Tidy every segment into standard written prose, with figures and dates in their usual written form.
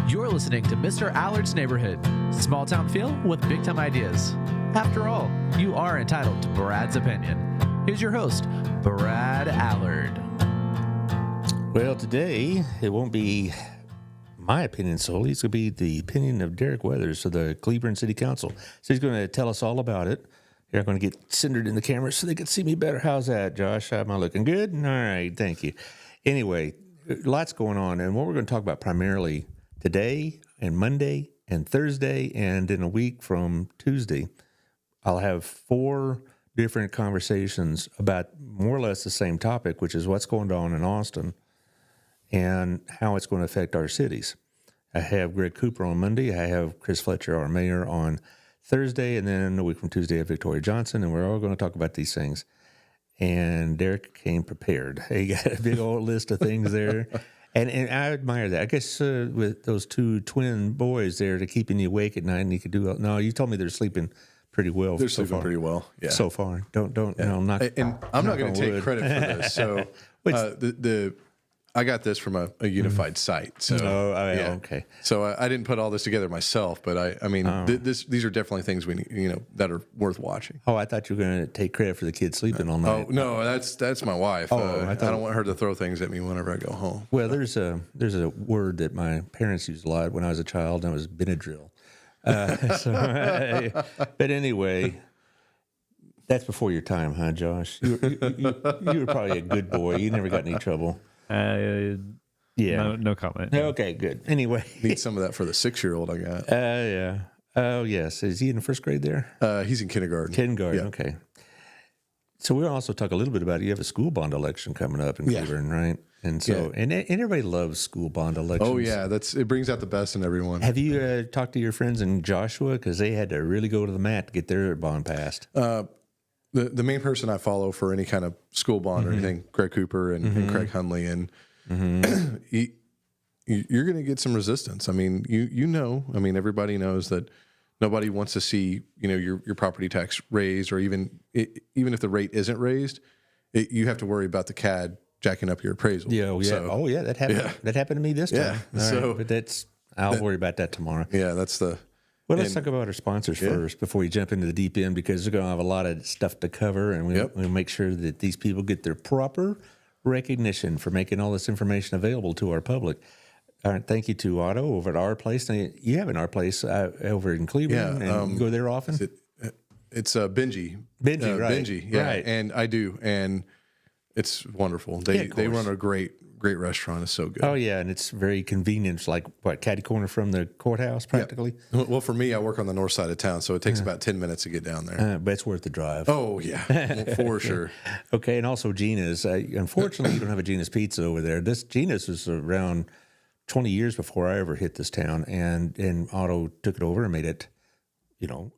You're listening to Mr. Allard's Neighborhood. Small town feel with big time ideas. After all, you are entitled to Brad's opinion. Here's your host, Brad Allard. Well, today it won't be my opinion solely. It's going to be the opinion of Derek Weathers of the Cleveland City Council. So he's going to tell us all about it. Here, I'm going to get centered in the camera so they can see me better. How's that, Josh? Am I looking good? All right, thank you. Anyway, lots going on, and what we're going to talk about primarily today and Monday and Thursday and in a week from Tuesday, I'll have 4 different conversations about more or less the same topic, which is what's going on in Austin and how it's going to affect our cities. I have Greg Cooper on Monday. I have Chris Fletcher, our mayor, on Thursday, and then a week from Tuesday, I have Victoria Johnson, and we're all going to talk about these things. And Derek came prepared. He got a big old list of things there. And I admire that. I guess with those 2 twin boys there, to keeping you awake at night, and you could do. No, you told me they're sleeping pretty well. They're sleeping pretty well. Yeah. So far, don't. Yeah. No, I'm not. And I'm not going to take credit for this. So I got this from a unified site. So okay. So I didn't put all this together myself, but I mean, these are definitely things we need, that are worth watching. Oh, I thought you were going to take credit for the kids sleeping all night. Oh no, that's my wife. I don't want her to throw things at me whenever I go home. Well, there's a word that my parents used a lot when I was a child, and it was Benadryl. But anyway, that's before your time, huh, Josh? You were probably a good boy. You never got in any trouble. No comment. Okay, good. Anyway, need some of that for the 6-year-old I got. Yeah. Oh, yes. Is he in the first grade there? He's in kindergarten. Kindergarten. Yeah. Okay. So we'll also talk a little bit about it. You have a school bond election coming up in Cleveland, right? And so, and everybody loves school bond elections. Oh yeah, it brings out the best in everyone. Have you talked to your friends in Joshua, because they had to really go to the mat to get their bond passed? The main person I follow for any kind of school bond or anything, Greg Cooper and Craig Hundley, and you're going to get some resistance. I mean, I mean, everybody knows that nobody wants to see your property tax raised, or even if the rate isn't raised, you have to worry about the CAD jacking up your appraisal. Yeah, So, that happened. Yeah. That happened to me this time. Yeah, so but I'll worry about that tomorrow. Yeah, that's the. Well, let's talk about our sponsors first before we jump into the deep end, because they're going to have a lot of stuff to cover, and we'll make sure that these people get their proper recognition for making all this information available to our public. All right, thank you to Otto over at Our Place. Now, you have an Our Place over in Cleveland, and you go there often? It's Benji. Benji, right. Benji, yeah, right. And I do, and it's wonderful. They run a great restaurant. It's so good. Oh, yeah, and it's very convenient. It's like, catty corner from the courthouse, practically? Yeah. Well, for me, I work on the north side of town, so it takes about 10 minutes to get down there. But it's worth the drive. Oh, yeah, for sure. Okay, and also Gina's. Unfortunately, you don't have a Gina's Pizza over there. Gina's was around 20 years before I ever hit this town, and Otto took it over and made it,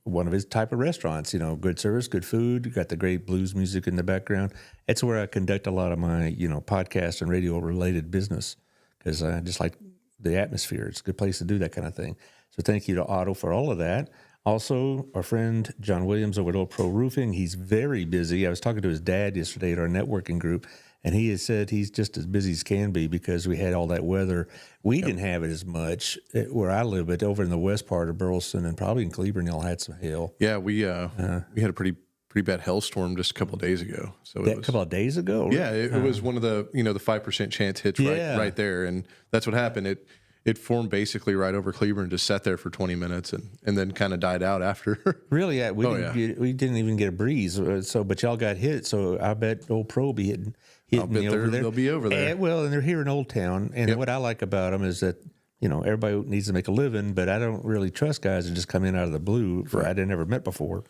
one of his type of restaurants. Good service, good food, got the great blues music in the background. It's where I conduct a lot of my, podcast and radio related business, because I just like the atmosphere. It's a good place to do that kind of thing. So thank you to Otto for all of that. Also, our friend John Williams over at Old Pro Roofing. He's very busy. I was talking to his dad yesterday at our networking group, and he has said he's just as busy as can be, because we had all that weather. We didn't have it as much where I live, but over in the west part of Burleson and probably in Cleveland, y'all had some hail. Yeah, we had a pretty bad hailstorm just a couple of days ago. So a couple of days ago? Yeah, it was one of the the 5% chance hits right there, and that's what happened. It formed basically right over Cleveland, just sat there for 20 minutes, and then kind of died out after. Really? Yeah, we didn't even get a breeze. But y'all got hit. So I bet Old Pro will be hitting me over there. They'll be over there. And they're here in Old Town. And what I like about them is that everybody needs to make a living, but I don't really trust guys that just come in out of the blue I'd never met before.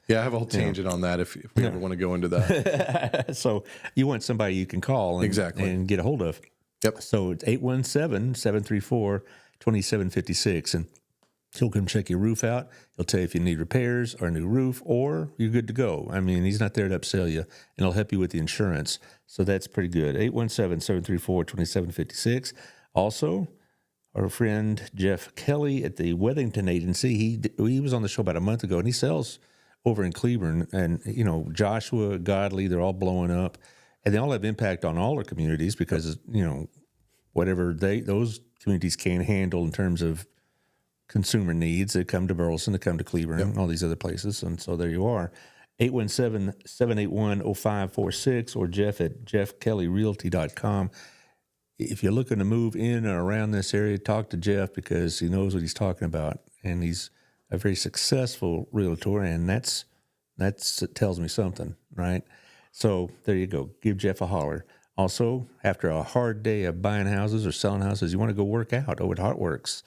Yeah, I have a whole tangent on that if we ever want to go into that. So you want somebody you can call and get a hold of. Yep. So it's 817-734-2756, and he'll come check your roof out. He'll tell you if you need repairs or a new roof, or you're good to go. I mean, he's not there to upsell you, and he'll help you with the insurance. So that's pretty good. 817-734-2756. Also, our friend Jeff Kelly at the Wethington Agency, he was on the show about a month ago, and he sells over in Cleveland, and Joshua, Godley, they're all blowing up. And they all have impact on all our communities because, whatever those communities can handle in terms of consumer needs. They come to Burleson, they come to Cleburne, and all these other places. And so there you are. 817-781-0546 or Jeff at jeffkellyrealty.com. If you're looking to move in or around this area, talk to Jeff because he knows what he's talking about. And he's a very successful realtor, and that's it tells me something, right? So there you go. Give Jeff a holler. Also, after a hard day of buying houses or selling houses, you want to go work out over at Heartworks.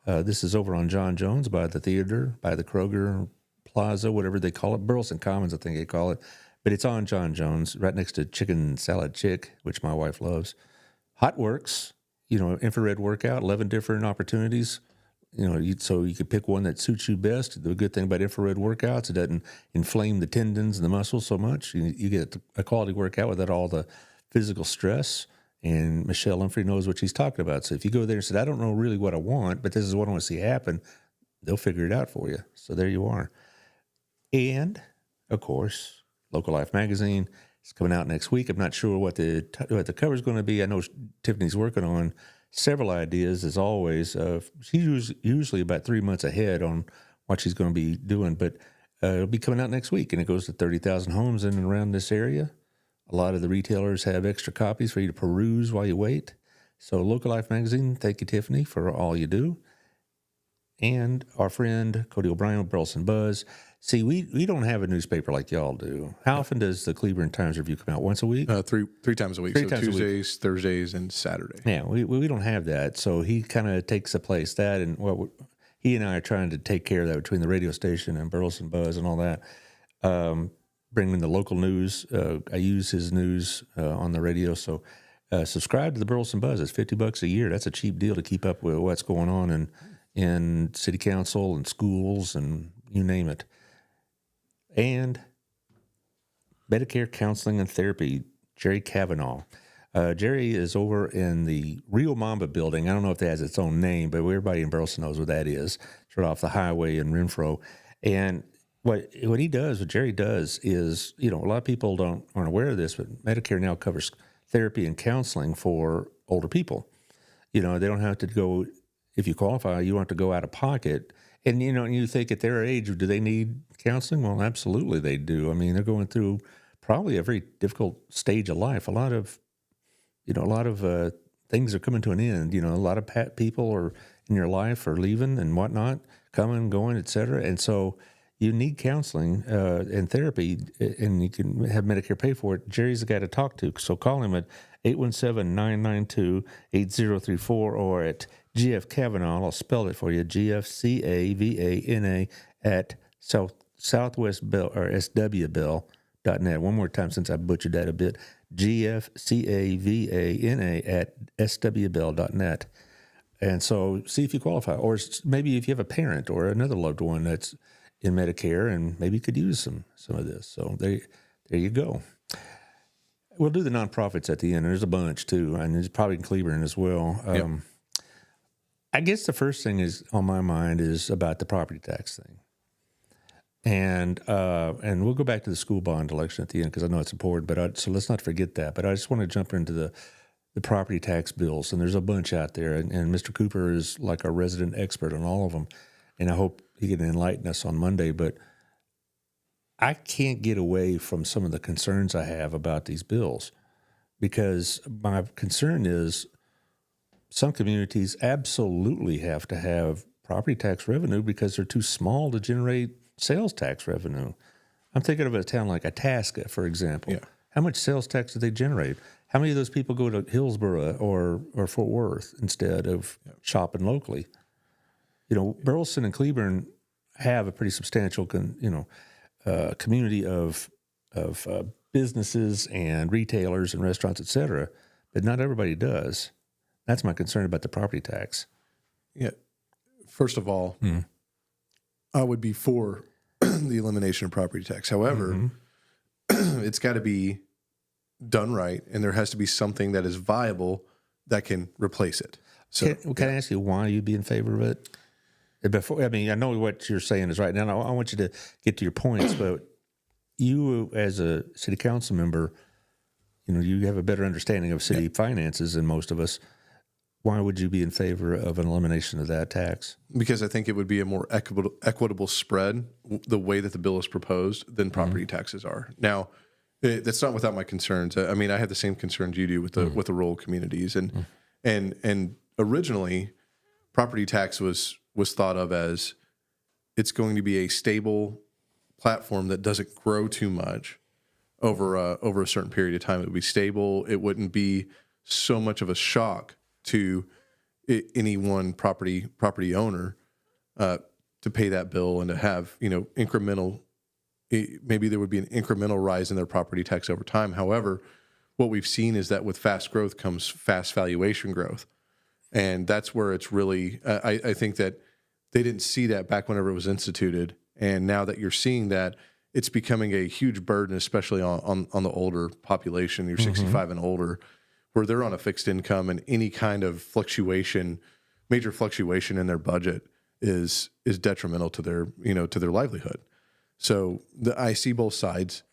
This is over on John Jones by the theater, by the Kroger Plaza, whatever they call it. Burleson Commons, I think they call it. But it's on John Jones, right next to Chicken Salad Chick, which my wife loves. Hotworks, infrared workout, 11 different opportunities. So you could pick one that suits you best. The good thing about infrared workouts, it doesn't inflame the tendons and the muscles so much. You get a quality workout without all the physical stress. And Michelle Humphrey knows what she's talking about. So if you go there and say, I don't know really what I want, but this is what I want to see happen, they'll figure it out for you. So there you are. And, of course, Local Life Magazine is coming out next week. I'm not sure what the cover is going to be. I know Tiffany's working on several ideas, as always. She's usually about 3 months ahead on what she's going to be doing, but it'll be coming out next week, and it goes to 30,000 homes in and around this area. A lot of the retailers have extra copies for you to peruse while you wait. So Local Life Magazine, thank you, Tiffany, for all you do. And our friend Cody O'Brien with Burleson Buzz. See, we don't have a newspaper like y'all do. How often does the Cleburne Times Review come out? Once a week? Three times a week. Three so times Tuesdays, Thursdays, and Saturday. Yeah, we don't have that. So he kind of takes the place that, and he and I are trying to take care of that between the radio station and Burleson Buzz and all that. Bringing the local news. I use his news on the radio. So subscribe to the Burleson Buzz. It's $50 a year. That's a cheap deal to keep up with what's going on in city council and schools and you name it. And Medicare counseling and therapy, Jerry Kavanaugh. Jerry is over in the Rio Mamba building. I don't know if that has its own name, but everybody in Burleson knows what that is. It's right off the highway in Renfro. And what Jerry does is, a lot of people aren't aware of this, but Medicare now covers therapy and counseling for older people. They don't have to go, if you qualify, you don't have to go out of pocket. And, you think at their age, do they need counseling? Well, absolutely they do. I mean, they're going through probably a very difficult stage of life. A lot of things are coming to an end. A lot of people are in your life are leaving and whatnot, coming, going, et cetera. And so you need counseling and therapy, and you can have Medicare pay for it. Jerry's the guy to talk to. So call him at 817-992-8034 or at GF Kavanaugh. I'll spell it for you, GFCAVANA at southwestbell or swbell.net. One more time since I butchered that a bit. GFCAVANA at swbell.net. And so see if you qualify. Or maybe if you have a parent or another loved one that's in Medicare, and maybe you could use some of this. So there you go. We'll do the nonprofits at the end. There's a bunch too, and there's probably in Cleburne as well. Yep. I guess the first thing is on my mind is about the property tax thing, and we'll go back to the school bond election at the end because I know it's important. But so let's not forget that. But I just want to jump into the property tax bills, and there's a bunch out there, and Mr. Cooper is like our resident expert on all of them, and I hope he can enlighten us on Monday, but I can't get away from some of the concerns I have about these bills because my concern is some communities absolutely have to have property tax revenue because they're too small to generate sales tax revenue. I'm thinking of a town like Itasca, for example. Yeah. How much sales tax do they generate? How many of those people go to Hillsborough or Fort Worth instead of shopping locally? Burleson and Cleburne have a pretty substantial, community of businesses and retailers and restaurants, et cetera, but not everybody does. That's my concern about the property tax. Yeah. First of all, I would be for the elimination of property tax. However, it's got to be done right, and there has to be something that is viable that can replace it. So, can I ask you why you'd be in favor of it? Before, I know what you're saying is right. Now, I want you to get to your points, but you, as a city council member, you have a better understanding of city finances than most of us. why would you be in favor of an elimination of that tax? Because I think it would be a more equitable spread, the way that the bill is proposed, than property taxes are. Now, that's not without my concerns. I mean, I have the same concerns you do with the rural communities, and originally, property tax was thought of as it's going to be a stable platform that doesn't grow too much over a certain period of time. It would be stable. It wouldn't be so much of a shock to any one property owner to pay that bill and to have incremental. Maybe there would be an incremental rise in their property tax over time. However, what we've seen is that with fast growth comes fast valuation growth, and that's where it's really. I think that they didn't see that back whenever it was instituted, and now that you're seeing that, it's becoming a huge burden, especially on the older population. You're 65 and older, where they're on a fixed income, and any kind of major fluctuation in their budget is detrimental to their livelihood. So I see both sides,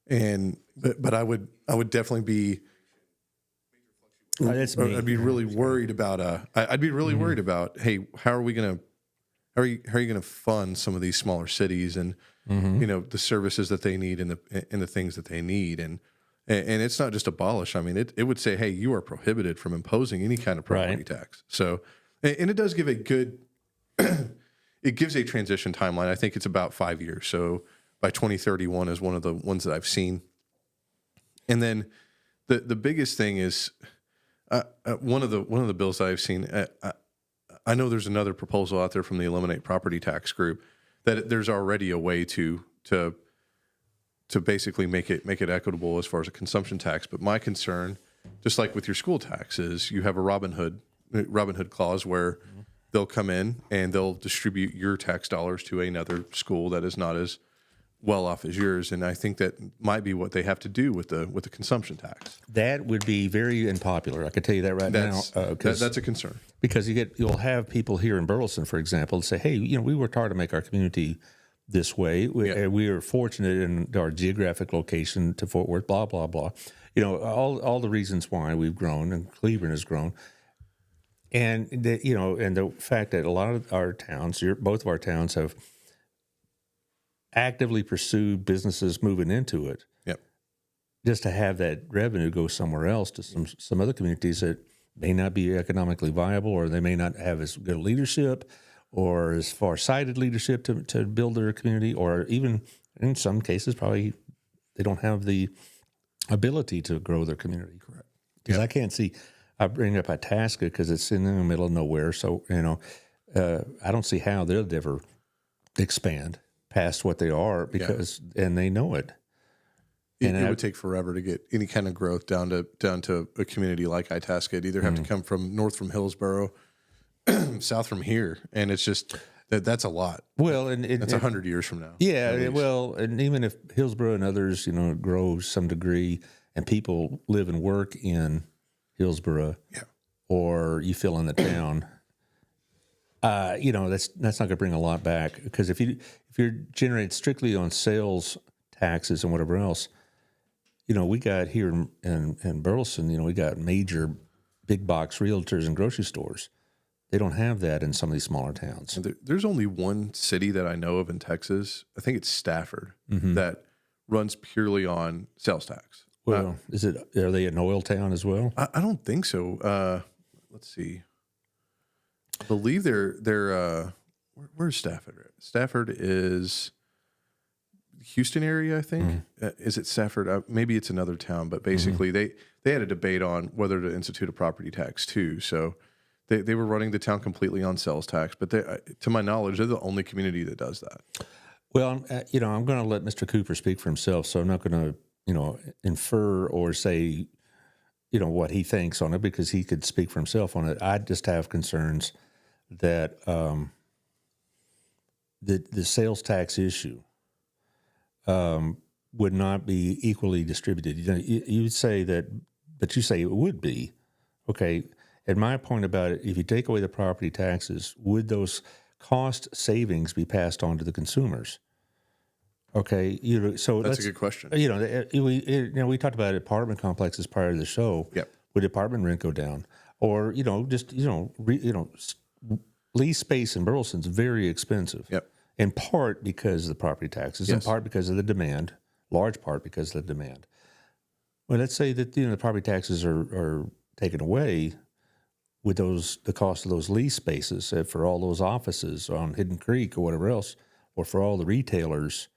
but I would definitely be. I'd be really worried about I'd be really worried about, hey, how are you going to fund some of these smaller cities and the services that they need and the things that they need, and it's not just abolish. I mean, it would say, hey, you are prohibited from imposing any kind of property tax. So, and it does give a good. It gives a transition timeline. I think it's about 5 years. So by 2031 is one of the ones that I've seen. And then the biggest thing is one of the bills that I've seen. I know there's another proposal out there from the Eliminate Property Tax group that there's already a way to basically make it equitable as far as a consumption tax. But my concern, just like with your school tax, is you have a Robin Hood clause where they'll come in and they'll distribute your tax dollars to another school that is not as well off as yours, and I think that might be what they have to do with the consumption tax. That would be very unpopular. I can tell you that now. That's a concern, because you'll have people here in Burleson, for example, say, "Hey, we worked hard to make our community this way. We are fortunate in our geographic location to Fort Worth. Blah blah blah. All the reasons why we've grown and Cleveland has grown." And the fact that a lot of our towns, both of our towns, have actively pursued businesses moving into it. Yep. Just to have that revenue go somewhere else to some other communities that may not be economically viable, or they may not have as good leadership or as far-sighted leadership to build their community, or even in some cases probably they don't have the ability to grow their community. Correct. Because I can't see. I bring up Itasca because it's in the middle of nowhere. So, I don't see how they'll ever expand past what they are and they know it. It would take forever to get any kind of growth down to a community like Itasca. It'd either have to come from north from Hillsboro, south from here. And it's just, that's a lot. Well, and that's 100 years from now. Yeah. Well, and even if Hillsboro and others, grow some degree and people live and work in Hillsboro, or you fill in the town, that's not going to bring a lot back, because if you're generated strictly on sales taxes and whatever else, we got here in Burleson, we got major big box realtors and grocery stores. They don't have that in some of these smaller towns. There's only one city that I know of in Texas. I think it's Stafford that runs purely on sales tax. Well, are they an oil town as well? I don't think so. Let's see. I believe they're where's Stafford at? Stafford is Houston area, I think. Is it Stafford? Maybe it's another town, but basically they had a debate on whether to institute a property tax too. So they were running the town completely on sales tax, but to my knowledge, they're the only community that does that. Well, I'm going to let Mr. Cooper speak for himself, so I'm not going to infer or say, what he thinks on it, because he could speak for himself on it. I just have concerns that the sales tax issue would not be equally distributed. You would say that, but you say it would be. Okay, and my point about it, if you take away the property taxes, would those cost savings be passed on to the consumers? Okay, so that's a good question. We talked about apartment complexes prior to the show. Yep. Would apartment rent go down? or just lease space in Burleson's very expensive. Yep. In part because of the property taxes, in part because of the demand, large part because of the demand. Well, let's say that the property taxes are taken away with the cost of those lease spaces for all those offices on Hidden Creek or whatever else, or for all the retailers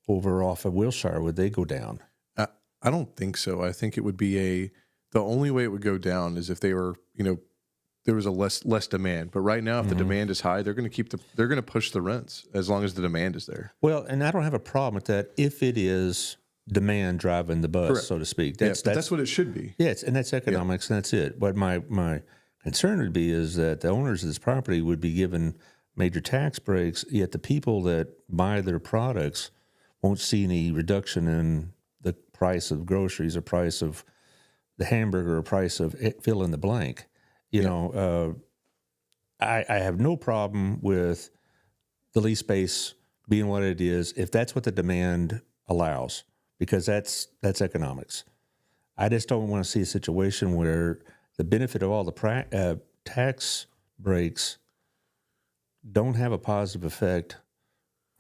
over off of Wilshire, would they go down? I don't think so. I think it would be the only way it would go down is if they were, there was a less demand. But right now, if the demand is high, they're going to push the rents as long as the demand is there. Well, and I don't have a problem with that if it is demand driving the bus, Correct. so to speak. That's what it should be. Yeah, and that's economics, and that's it. But my concern would be is that the owners of this property would be given major tax breaks, yet the people that buy their products won't see any reduction in the price of groceries or price of the hamburger or price of fill in the blank. I have no problem with the lease space being what it is if that's what the demand allows, because that's economics. I just don't want to see a situation where the benefit of all the tax breaks don't have a positive effect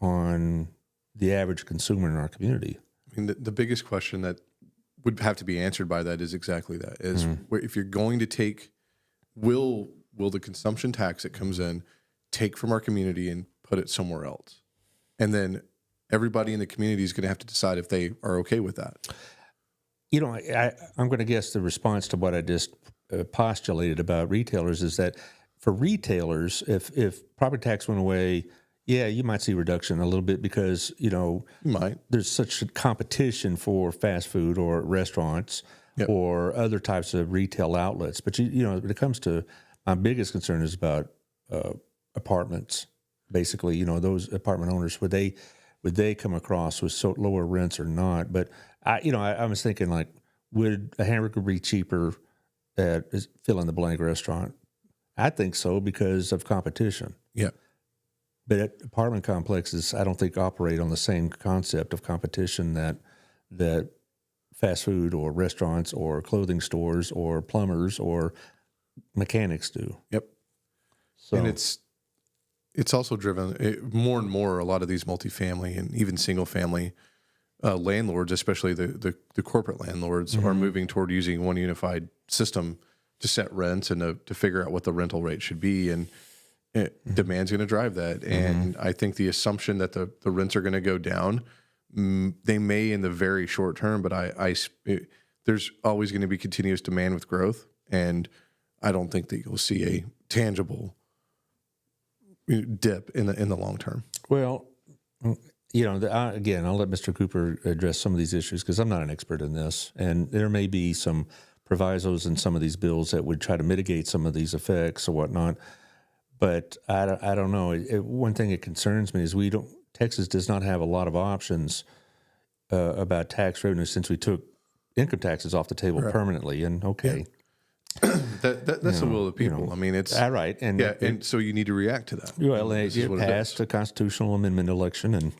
on the average consumer in our community. I mean, the biggest question that would have to be answered by that is exactly that: is if you're going to take, will the consumption tax that comes in take from our community and put it somewhere else, and then everybody in the community is going to have to decide if they are okay with that. I'm going to guess the response to what I just postulated about retailers is that for retailers, if property tax went away, yeah, you might see a reduction a little bit because, You might. there's such a competition for fast food or restaurants or other types of retail outlets. But, when it comes to my biggest concern is about apartments, basically, those apartment owners, would they come across with lower rents or not? But, I was thinking, like, would a hamburger be cheaper at fill-in-the-blank restaurant? I think so because of competition. Yeah. But apartment complexes, I don't think, operate on the same concept of competition that fast food or restaurants or clothing stores or plumbers or mechanics do. Yep. So, And it's also driven more and more. A lot of these multifamily and even single family landlords, especially the corporate landlords, are moving toward using one unified system to set rents and to figure out what the rental rate should be. And demand's going to drive that. And I think the assumption that the rents are going to go down, they may in the very short term, but there's always going to be continuous demand with growth. And I don't think that you'll see a tangible dip in the long term. well, again, I'll let Mr. Cooper address some of these issues because I'm not an expert in this. And there may be some provisos in some of these bills that would try to mitigate some of these effects or whatnot. But I don't know. One thing that concerns me is Texas does not have a lot of options about tax revenue since we took income taxes off the table permanently. And That's the will of the people. I mean, it's all right. And and so you need to react to that. Well, it passed a constitutional amendment election, and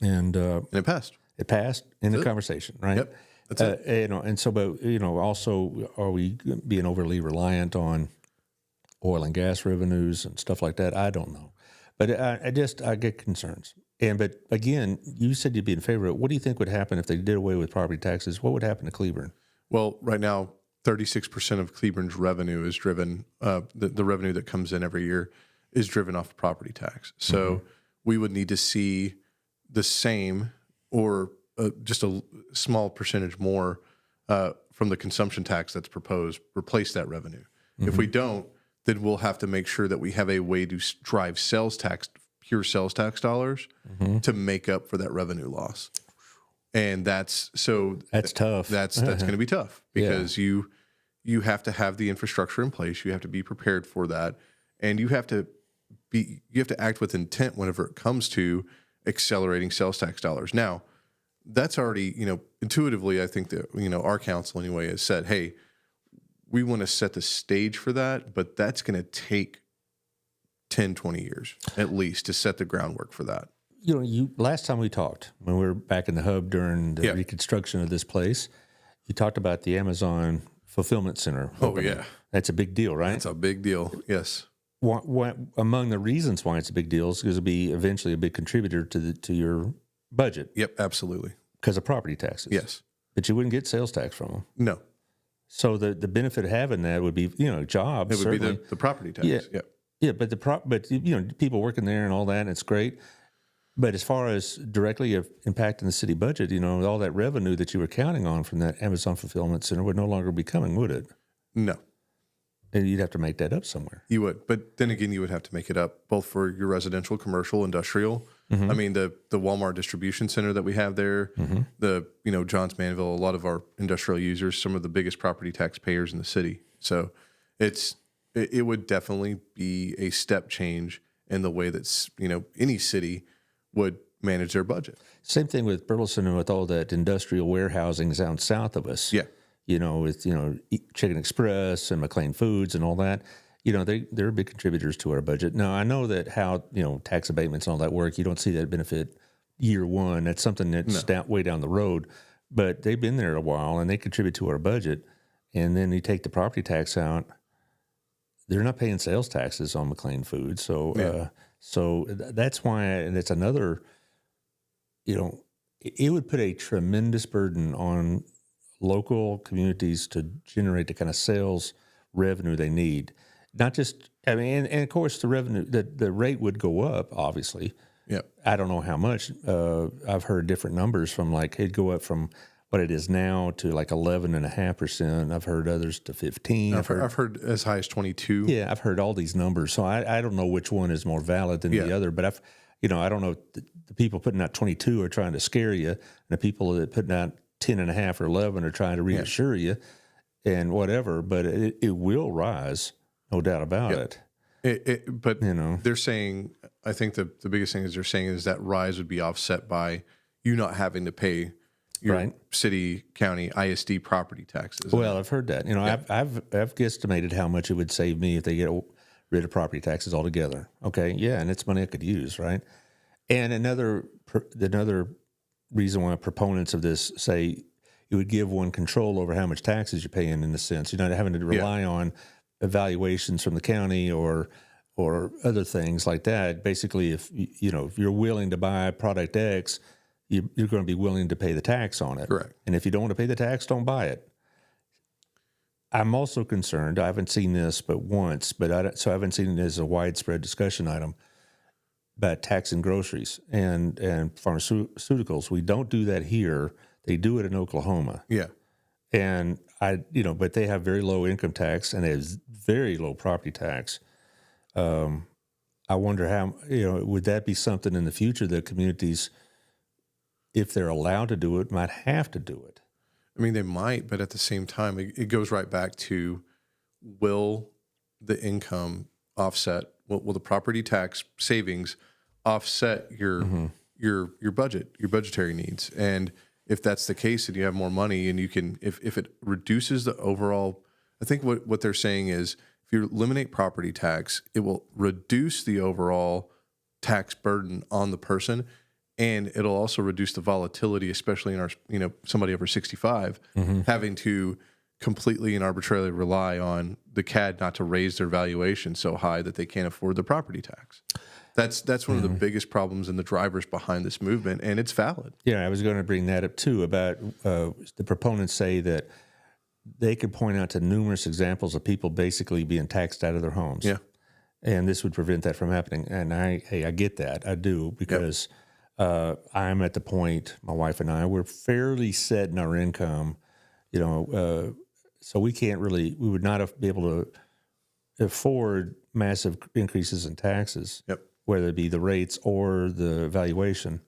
and it passed. It passed in the conversation, right? Yep, that's it. And so, but also, are we being overly reliant on oil and gas revenues and stuff like that? I don't know, but I get concerns. But again, you said you'd be in favor of it. What do you think would happen if they did away with property taxes? What would happen to Cleburne? Well, right now, 36% of Cleburne's revenue is driven. The revenue that comes in every year is driven off of property tax. So we would need to see the same or just a small percentage more from the consumption tax that's proposed, replace that revenue. If we don't, then we'll have to make sure that we have a way to drive pure sales tax dollars to make up for that revenue loss. And that's tough. That's going to be tough because you have to have the infrastructure in place. You have to be prepared for that, and you have to act with intent whenever it comes to accelerating sales tax dollars. Now, that's already intuitively, I think that our council anyway has said, hey, we want to set the stage for that, but that's going to take 10, 20 years at least to set the groundwork for that. Last time we talked, when we were back in the hub during the reconstruction of this place, you talked about the Amazon fulfillment center. Oh, opening. yeah. That's a big deal, right? It's a big deal. Yes. What, among the reasons why it's a big deal is because it'll be eventually a big contributor to your budget Yep. Absolutely. because of property taxes. Yes. But you wouldn't get sales tax from them. No. So the benefit of having that would be, jobs. It would certainly. be the property tax. Yeah. Yep. Yeah, but people working there and all that, and it's great. But as far as directly impacting the city budget, all that revenue that you were counting on from that Amazon fulfillment center would no longer be coming, would it? No. And you'd have to make that up somewhere. You would, but then again, you would have to make it up both for your residential, commercial, industrial. I mean, the Walmart distribution center that we have there, the Johns Manville, a lot of our industrial users, some of the biggest property taxpayers in the city. So it would definitely be a step change in the way that any city would manage their budget. Same thing with Burleson and with all that industrial warehousing down south of us. Yeah. With Chicken Express and McLean Foods and all that. They're big contributors to our budget. Now, I know that how, tax abatements and all that work, you don't see that benefit year one. That's something that's way down the road. But they've been there a while, and they contribute to our budget. And then you take the property tax out, they're not paying sales taxes on McLean Foods. So so that's why, and it's another, it would put a tremendous burden on local communities to generate the kind of sales revenue they need. Not just, and of course the revenue, the rate would go up, obviously. Yeah. I don't know how much. I've heard different numbers from it'd go up from what it is now to 11.5%. I've heard others to 15. I've heard as high as 22. Yeah, I've heard all these numbers. So I don't know which one is more valid than the other, but I don't know if the people putting out 22 are trying to scare you, and the people that putting out 10.5 or 11 are trying to reassure you and whatever, but it will rise, no doubt about it. But they're saying, I think the biggest thing is they're saying is that rise would be offset by you not having to pay your city, county, ISD property taxes. Well, I've heard that. I've guesstimated how much it would save me if they get rid of property taxes altogether. Okay, yeah, and it's money I could use, right? And another reason why proponents of this say it would give one control over how much taxes you're paying, in a sense. You're not having to rely on evaluations from the county or other things like that. Basically, if you're willing to buy product X, you're going to be willing to pay the tax on it. Correct. And if you don't want to pay the tax, don't buy it. I'm also concerned. I haven't seen this but once, I haven't seen it as a widespread discussion item about taxing groceries and pharmaceuticals. We don't do that here. They do it in Oklahoma. Yeah. And but they have very low income tax and they have very low property tax. I wonder how, would that be something in the future that communities, if they're allowed to do it, might have to do it? I mean, they might, but at the same time, it goes right back to, will the income offset? Will the property tax savings offset your budget, your budgetary needs? And if that's the case, and you have more money, and you can, if it reduces the overall, I think what they're saying is, if you eliminate property tax, it will reduce the overall tax burden on the person. And it'll also reduce the volatility, especially in our, somebody over 65 having to completely and arbitrarily rely on the CAD not to raise their valuation so high that they can't afford the property tax. That's one of the biggest problems and the drivers behind this movement, and it's valid. Yeah, I was going to bring that up too. About the proponents say that they could point out to numerous examples of people basically being taxed out of their homes. Yeah, and this would prevent that from happening. And I get that, I do, because. I'm at the point, my wife and I, we're fairly set in our income, so we would not be able to afford massive increases in taxes, whether it be the rates or the valuation.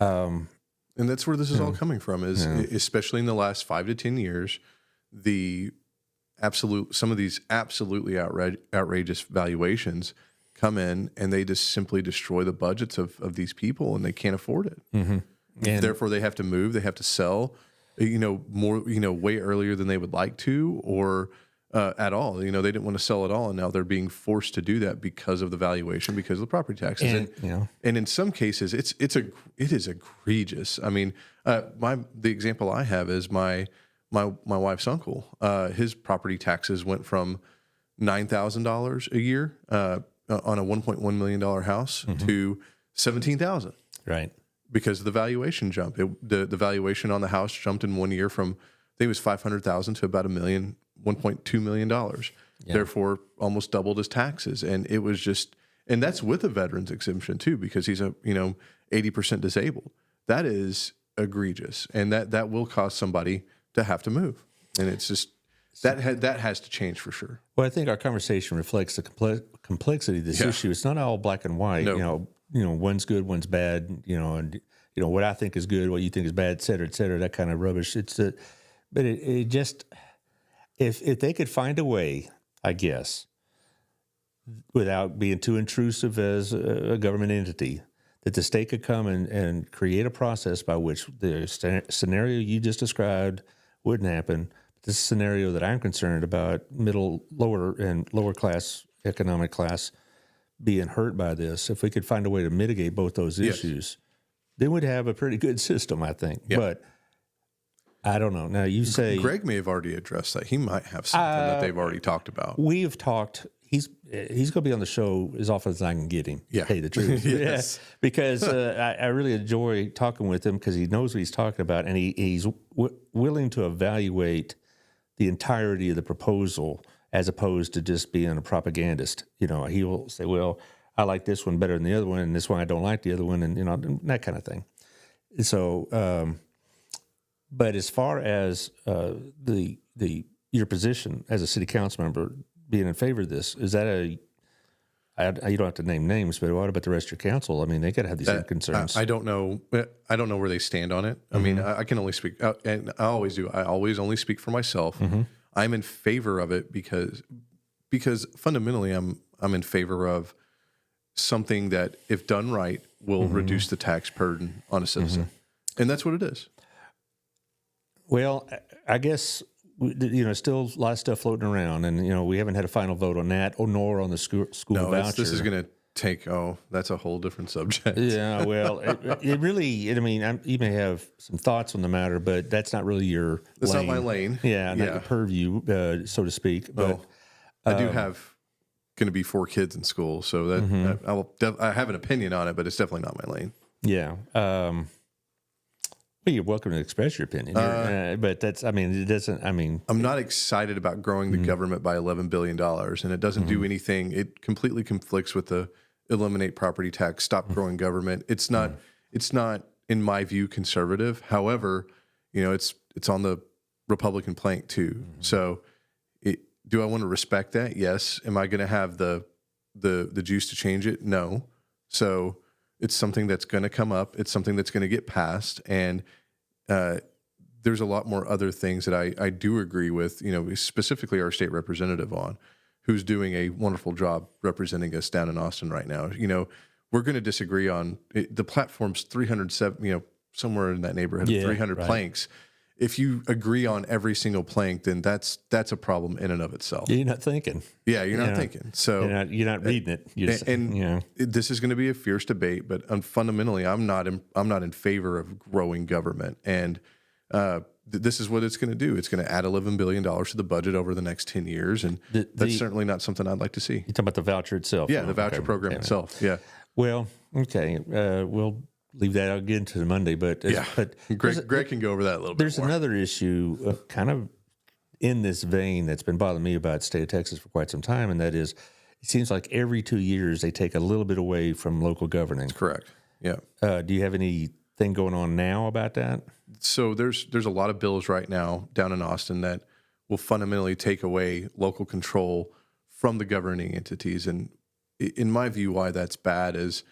And that's where this is all coming from, especially in the last 5 to 10 years, some of these absolutely outrageous valuations come in and they just simply destroy the budgets of these people, and they can't afford it. And therefore they have to move, they have to sell, more, way earlier than they would like to, or at all. They didn't want to sell at all, and now they're being forced to do that because of the valuation, because of the property taxes. And in some cases, it is egregious. I mean, the example I have is my my wife's uncle, his property taxes went from $9,000 a year on a $1.1 million house to $17,000. Right. Because of the valuation jump. The valuation on the house jumped in 1 year from, I think it was $500,000 to about $1.2 million. Yeah. Therefore, almost doubled his taxes. And it was just, and that's with a veteran's exemption too, because he's 80% disabled. That is egregious. And that will cause somebody to have to move. And it's just, that has to change for sure. Well, I think our conversation reflects the complexity of this issue. It's not all black and white. No. One's good, one's bad. And what I think is good, what you think is bad, et cetera, that kind of rubbish. But it just, if they could find a way, I guess, without being too intrusive as a government entity, that the state could come and create a process by which the scenario you just described wouldn't happen. This scenario that I'm concerned about, lower class, economic class, being hurt by this, if we could find a way to mitigate both those issues, then we'd have a pretty good system, I think. Yeah. But I don't know. Now, you say... Greg may have already addressed that. He might have something that they've already talked about. We have talked... He's going to be on the show as often as I can get him, to tell you the truth. Yes. Because I really enjoy talking with him because he knows what he's talking about, and he's willing to evaluate the entirety of the proposal as opposed to just being a propagandist. He will say, well, I like this one better than the other one, and this one I don't like the other one, and that kind of thing. So, but as far as your position as a city council member being in favor of this, is that you don't have to name names, but what about the rest of your council? I mean, they got to have these same concerns. I don't know. I don't know where they stand on it. I mean, I can only speak, and I always do. I always only speak for myself. I'm in favor of it because fundamentally I'm in favor of something that, if done right, will reduce the tax burden on a citizen, and that's what it is. Well, I guess still a lot of stuff floating around, and we haven't had a final vote on that, nor on the school voucher. This is going to take. That's a whole different subject. Yeah, well, it really. I mean, you may have some thoughts on the matter, but that's not really your. That's lane. not my lane. Yeah, not your purview, so to speak. But I do have going to be 4 kids in school, so that I have an opinion on it, but it's definitely not my lane. Yeah. Well, you're welcome to express your opinion, but that's. I mean, it doesn't. I mean, I'm not excited about growing the government by $11 billion, and it doesn't do anything. It completely conflicts with the eliminate property tax, stop growing government. It's not. It's not, in my view, conservative. However, it's on the Republican plank too. So, do I want to respect that? Yes. Am I going to have the juice to change it? No. So it's something that's going to come up. It's something that's going to get passed, and there's a lot more other things that I do agree with. Specifically our state representative on, who's doing a wonderful job representing us down in Austin right now. We're going to disagree on the platform's 307. Somewhere in that neighborhood of 300 planks. If you agree on every single plank, then that's a problem in and of itself. You're not thinking. Yeah, you're not thinking. So you're not reading it. This is going to be a fierce debate, but fundamentally, I'm not in favor of growing government. And this is what it's going to do. It's going to add $11 billion to the budget over the next 10 years, and that's certainly not something I'd like to see. You're talking about the voucher itself. Yeah, the voucher program itself. Yeah. Well, okay. We'll leave that out again to the Monday, but Greg can go over that a little bit. There's more. Another issue, kind of in this vein, that's been bothering me about the state of Texas for quite some time, and that is, it seems like every 2 years they take a little bit away from local governing. That's correct. Yeah. Do you have anything going on now about that? So there's a lot of bills right now down in Austin that will fundamentally take away local control from the governing entities, and in my view, why that's bad is.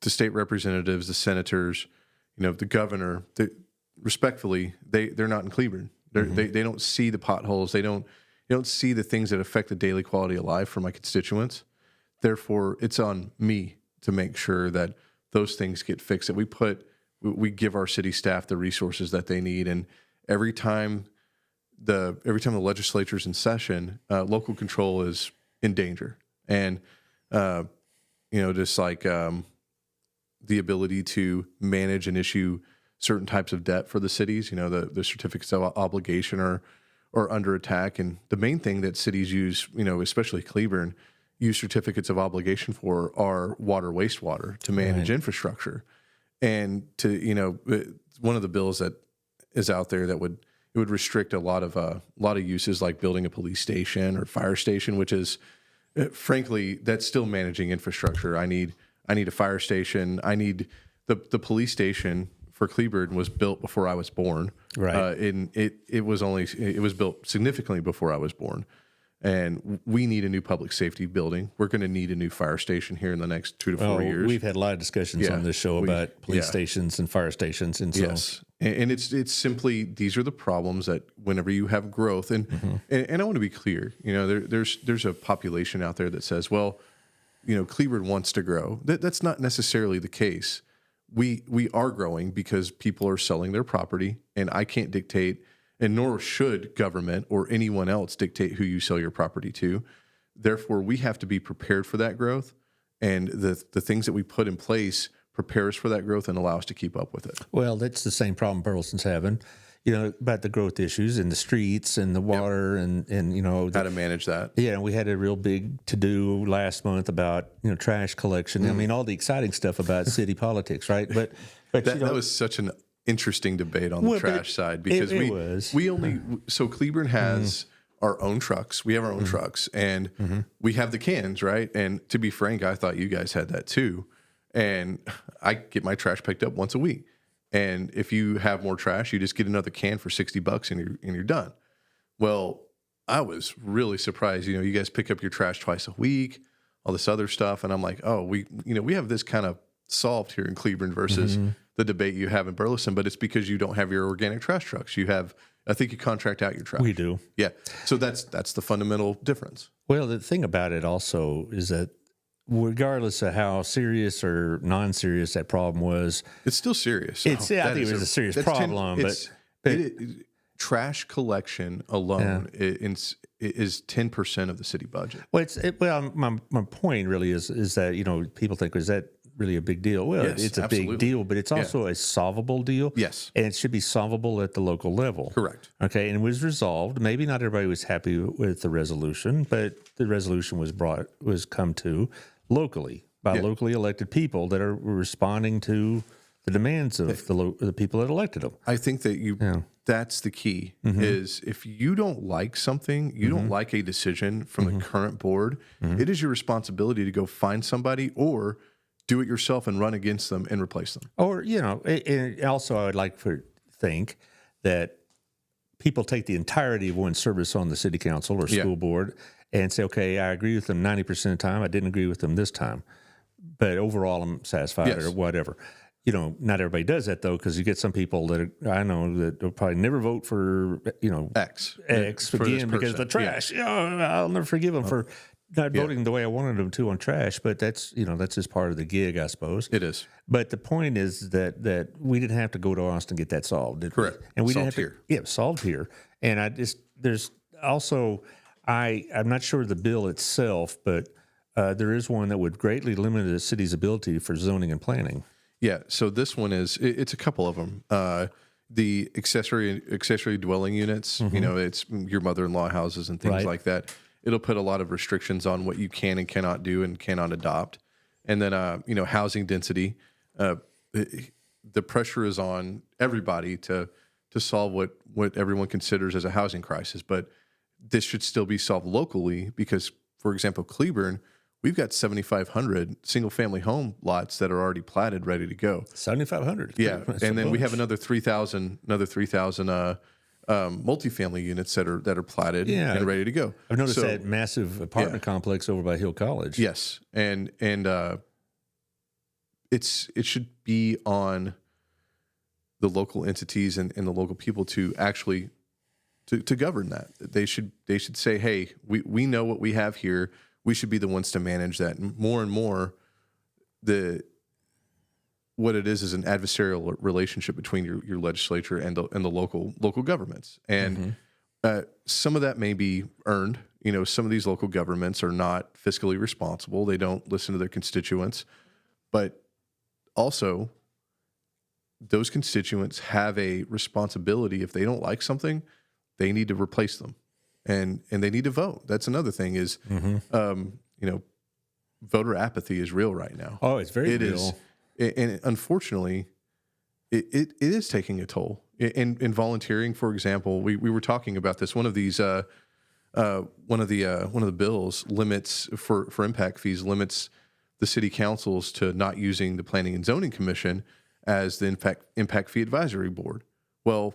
The state representatives, the senators, the governor, respectfully, they're not in Cleveland. They don't see the potholes. They don't see the things that affect the daily quality of life for my constituents. Therefore, it's on me to make sure that those things get fixed. That we give our city staff the resources that they need. And every time the legislature's in session, local control is in danger. And just like. The ability to manage and issue certain types of debt for the cities. You know, the certificates of obligation are under attack. And the main thing that cities use, you know, especially Cleburne, use certificates of obligation for are water, wastewater to manage infrastructure. And to, you know, one of the bills that is out there that would restrict a lot of uses like building a police station or fire station, which is frankly, that's still managing infrastructure. I need a fire station. I need the police station for Cleburne was built before I was born. Right. And it was built significantly before I was born. And we need a new public safety building. We're going to need a new fire station here in the next 2 to 4 years. We've had a lot of discussions on this show about police stations and fire stations. And so, yes. And it's simply, these are the problems that whenever you have growth, and I want to be clear, you know, there's a population out there that says, well, you know, Cleburne wants to grow. That's not necessarily the case. We are growing because people are selling their property, and I can't dictate, and nor should government or anyone else dictate who you sell your property to. Therefore, we have to be prepared for that growth, and the things that we put in place prepare us for that growth and allow us to keep up with it. Well, that's the same problem Burleson's having, you know, about the growth issues in the streets and the water and you know. How to manage that. Yeah, we had a real big to-do last month about, you know, trash collection. I mean, all the exciting stuff about city politics, right? But that was such an interesting debate on the trash side because we only so Cleburne has our own trucks. We have our own trucks, and we have the cans, right? And to be frank, I thought you guys had that too. And I get my trash picked up once a week. And if you have more trash, you just get another can for $60 and you're done. Well, I was really surprised. You know, you guys pick up your trash twice a week, all this other stuff, and I'm like, oh, we have this kind of solved here in Cleburne versus the debate you have in Burleson. But it's because you don't have your organic trash trucks. You have, I think you contract out your trash. We do. Yeah. So that's the fundamental difference. Well, the thing about it also is that regardless of how serious or non-serious that problem was, it's still serious. I think it was a serious problem. Trash collection alone is 10% of the city budget. Well, my point really is that, you know, people think, is that really a big deal? Well, yes, it's a absolutely. big deal, but it's also a solvable deal. Yes. And it should be solvable at the local level. Correct. Okay, and it was resolved. Maybe not everybody was happy with the resolution, but the resolution was come to locally by locally elected people that are responding to the demands of the people that elected them. I think that that's the key is if you don't like something, you don't like a decision from the current board, it is your responsibility to go find somebody or do it yourself and run against them and replace them. Or, you know, and also I would like to think that people take the entirety of one's service on the city council or school board and say, okay, I agree with them 90% of the time. I didn't agree with them this time. But overall, I'm satisfied or whatever. You know, not everybody does that, though, because you get some people I know that will probably never vote for, you know, X again because of the trash. Yeah. I'll never forgive them for not voting the way I wanted them to on trash. But that's just part of the gig, I suppose. It is. But the point is that we didn't have to go to Austin to get that solved, did we? Correct. And we solved didn't have to, solved here. And there's also, I'm not sure the bill itself, but there is one that would greatly limit the city's ability for zoning and planning. Yeah, so this one it's a couple of them. The accessory dwelling units, you know, it's your mother-in-law houses and things like that. It'll put a lot of restrictions on what you can and cannot do and cannot adopt. And then, you know, housing density. The pressure is on everybody to solve what everyone considers as a housing crisis. But this should still be solved locally because, for example, Cleburne, we've got 7,500 single-family home lots that are already platted, ready to go. 7,500. Yeah, and then we have another 3,000 multifamily units that are platted and ready to go. I've noticed that massive apartment complex over by Hill College. Yes, and it should be on the local entities and the local people to actually to govern that. They should say, hey, we know what we have here. We should be the ones to manage that. And more, what it is an adversarial relationship between your legislature and the local governments. And some of that may be earned. You know, some of these local governments are not fiscally responsible. They don't listen to their constituents. But also, those constituents have a responsibility. If they don't like something, they need to replace them, and they need to vote. That's another thing is, voter apathy is real right now. Oh, it's very real. Is, and unfortunately, it is taking a toll. In volunteering, for example, we were talking about this. One of these, one of the bills limits for impact fees limits the city councils to not using the Planning and Zoning Commission as the impact fee advisory board. Well,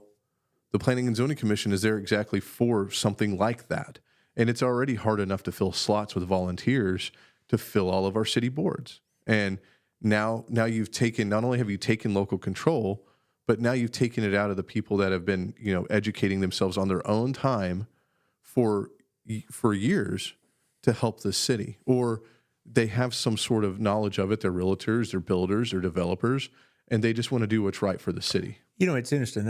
the Planning and Zoning Commission is there exactly for something like that, and it's already hard enough to fill slots with volunteers to fill all of our city boards. And now you've taken, not only have you taken local control, but now you've taken it out of the people that have been, educating themselves on their own time for years to help the city, or they have some sort of knowledge of it. They're realtors, they're builders, they're developers, and they just want to do what's right for the city. It's interesting.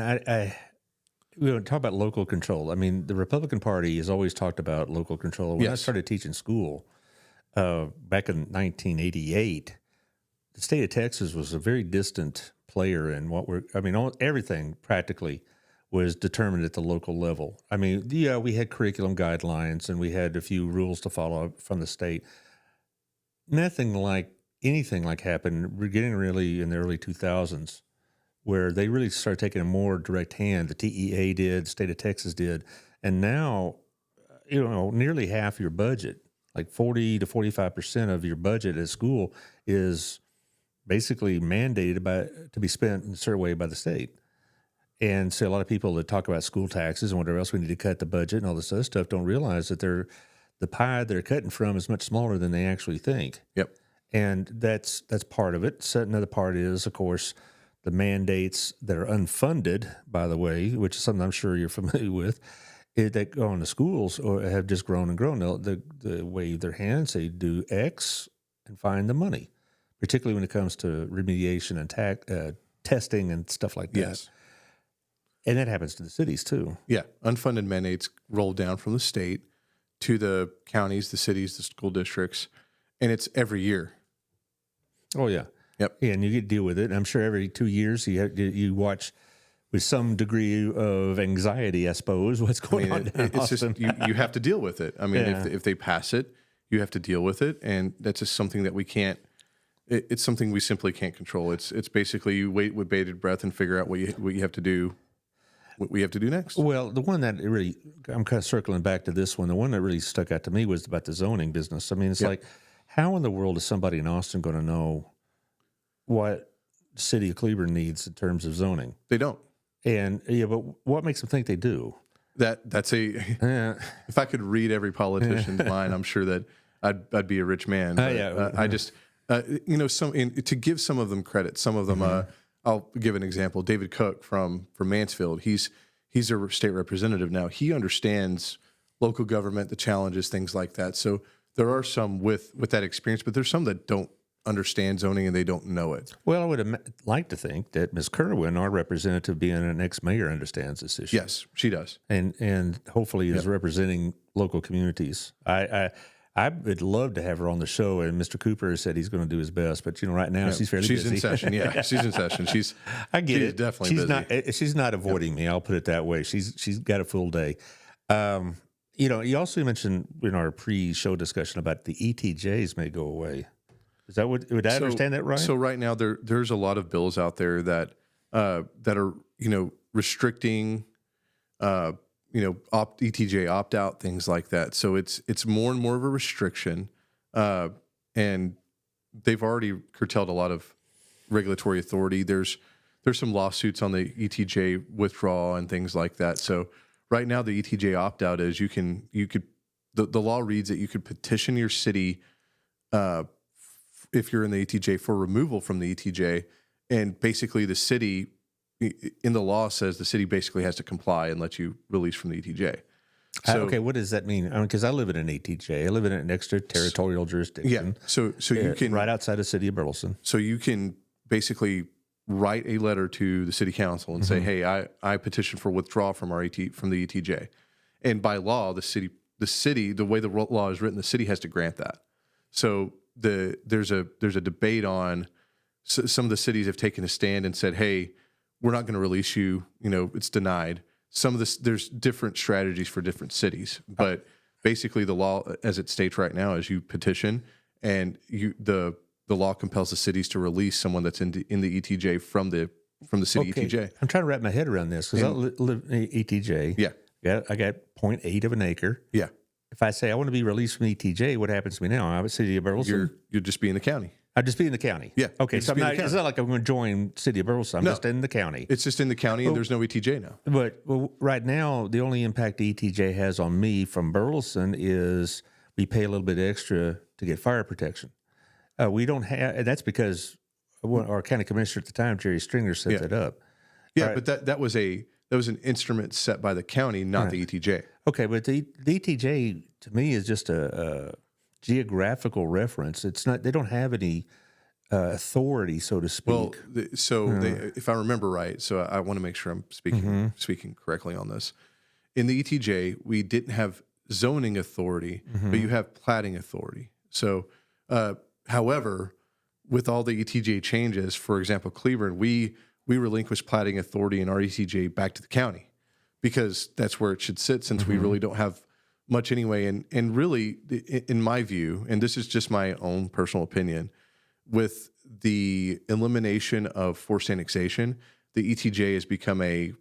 We don't talk about local control. I mean, the Republican Party has always talked about local control. When I started teaching school back in 1988, the state of Texas was a very distant player in everything practically was determined at the local level. I mean, we had curriculum guidelines and we had a few rules to follow from the state. Anything like happened beginning really in the early 2000s, where they really started taking a more direct hand. The TEA did, the state of Texas did, and now, nearly half your budget, like 40 to 45% of your budget at school, is basically mandated to be spent in a certain way by the state. And so a lot of people that talk about school taxes and whatever else we need to cut the budget and all this other stuff don't realize that the pie they're cutting from is much smaller than they actually think. Yep. And that's part of it. So another part is, of course, the mandates that are unfunded, by the way, which is something I'm sure you're familiar with, that go on to schools or have just grown and grown. They wave their hands, they do X, and find the money, particularly when it comes to remediation and testing and stuff like that. Yes. And that happens to the cities too. Yeah. Unfunded mandates roll down from the state to the counties, the cities, the school districts, and it's every year. Oh, yeah. Yep. Yeah, and you get to deal with it. And I'm sure every 2 years you watch with some degree of anxiety, I suppose, what's going on down it's Austin. Just you have to deal with it. I mean, if they pass it, you have to deal with it, and that's just something that we can't. It's something we simply can't control. It's basically you wait with bated breath and figure out what you have to do. What we have to do next. Well, the one that really, I'm kind of circling back to this one. The one that really stuck out to me was about the zoning business. I mean, it's like, how in the world is somebody in Austin going to know what the city of Cleburne needs in terms of zoning? They don't. And but what makes them think they do? That's if I could read every politician's mind, I'm sure that I'd be a rich man. But, I just to give some of them credit, some of them. I'll give an example. David Cook from Mansfield. He's a state representative now. He understands local government, the challenges, things like that. So there are some with that experience, but there's some that don't understand zoning and they don't know it. Well, I would like to think that Ms. Kerwin, our representative, being an ex-mayor, understands this issue. Yes, she does, and hopefully is representing local communities. I would love to have her on the show, and Mr. Cooper has said he's going to do his best. But right now she's fairly busy. She's in session. Yeah, she's in session. I get it. Definitely busy. She's not avoiding me. I'll put it that way. She's got a full day. You also mentioned in our pre-show discussion about the ETJs may go away. Is that would I understand that right? So right now there's a lot of bills out there that are restricting. ETJ opt out, things like that. So it's more and more of a restriction, and they've already curtailed a lot of regulatory authority. There's some lawsuits on the ETJ withdrawal and things like that. So right now the ETJ opt out is the law reads that you could petition your city if you're in the ETJ for removal from the ETJ, and basically the city. In the law says the city basically has to comply and let you release from the ETJ. So, okay, what does that mean? Because I live in an ETJ. I live in an extraterritorial jurisdiction. Yeah, so you can right outside the city of Burleson. So you can basically write a letter to the city council and say, "Hey, I petition for withdrawal from from the ETJ," and by law, the city, the way the law is written, the city has to grant that. So there's a debate on. So some of the cities have taken a stand and said, "Hey, we're not going to release you. You know, it's denied. Some of this, there's different strategies for different cities, but basically the law as it states right now is you petition and the law compels the cities to release someone that's in the ETJ from the city ETJ. I'm trying to wrap my head around this because I live in ETJ. Yeah. I got 0.8 of an acre. Yeah. If I say I want to be released from ETJ, what happens to me now? I'm a city of Burleson. You'll just be in the county. I'd just be in the county. Yeah. Okay. So it's not like I'm going to join city of Burleson. I'm just in the county. It's just in the county, and there's no ETJ now. But right now, the only impact ETJ has on me from Burleson is we pay a little bit extra to get fire protection. We don't have, and that's because our county commissioner at the time, Jerry Stringer, set that up. Yeah, right. But that was an instrument set by the county, not the ETJ. Okay, but the ETJ to me is just a geographical reference. It's not. They don't have any authority, so to speak. Well, if I remember right, so I want to make sure I'm speaking correctly on this. In the ETJ, we didn't have zoning authority, but you have platting authority. So, however, with all the ETJ changes, for example, Cleburne, we relinquished platting authority in our ETJ back to the county because that's where it should sit since we really don't have much anyway. And really, in my view, and this is just my own personal opinion, with the elimination of forced annexation, the ETJ has become a